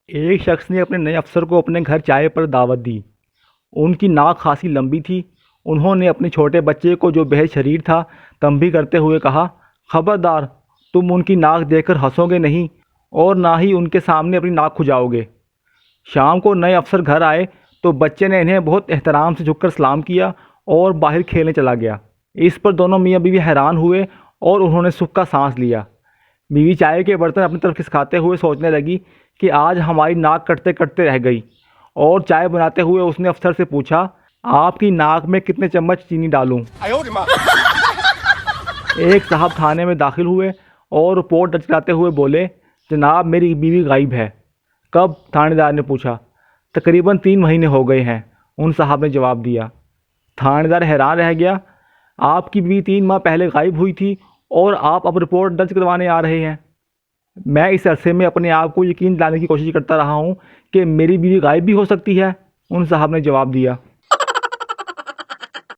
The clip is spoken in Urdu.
ایک شخص نے اپنے نئے افسر کو اپنے گھر چائے پر دعوت دی۔ ان کی ناک خاصی لمبی تھی۔ انہوں نے اپنے چھوٹے بچے کو جو بہت شریر تھا تنبیہ کرتے ہوئے کہا، خبردار، تم ان کی ناک دیکھ کر ہنسو گے نہیں اور نہ ہی ان کے سامنے اپنی ناک کھجاؤ گے۔ شام کو نئے افسر گھر آئے تو بچے نے انہیں بہت احترام سے جھک کر سلام کیا اور باہر کھیلنے چلا گیا۔ اس پر دونوں میاں بیوی حیران ہوئے اور انہوں نے سکھ کا سانس لیا۔ بیوی چائے کے برتن اپنی طرف کھسکاتے ہوئے سوچنے لگی کہ آج ہماری ناک کٹتے کٹتے رہ گئی، اور چائے بناتے ہوئے اس نے افسر سے پوچھا، آپ کی ناک میں کتنے چمچ چینی ڈالوں؟ ایک صاحب تھانے میں داخل ہوئے اور رپورٹ درج کراتے ہوئے بولے، جناب میری بیوی غائب ہے۔ کب؟ تھانے دار نے پوچھا۔ تقریباً 3 مہینے ہو گئے ہیں، ان صاحب نے جواب دیا۔ تھانے دار حیران رہ گیا، آپ کی بیوی 3 ماہ پہلے غائب ہوئی تھی اور آپ اب رپورٹ درج کروانے آ رہے ہیں؟ میں اس عرصے میں اپنے آپ کو یقین دلانے کی کوشش کرتا رہا ہوں کہ میری بیوی غائب بھی ہو سکتی ہے، ان صاحب نے جواب دیا۔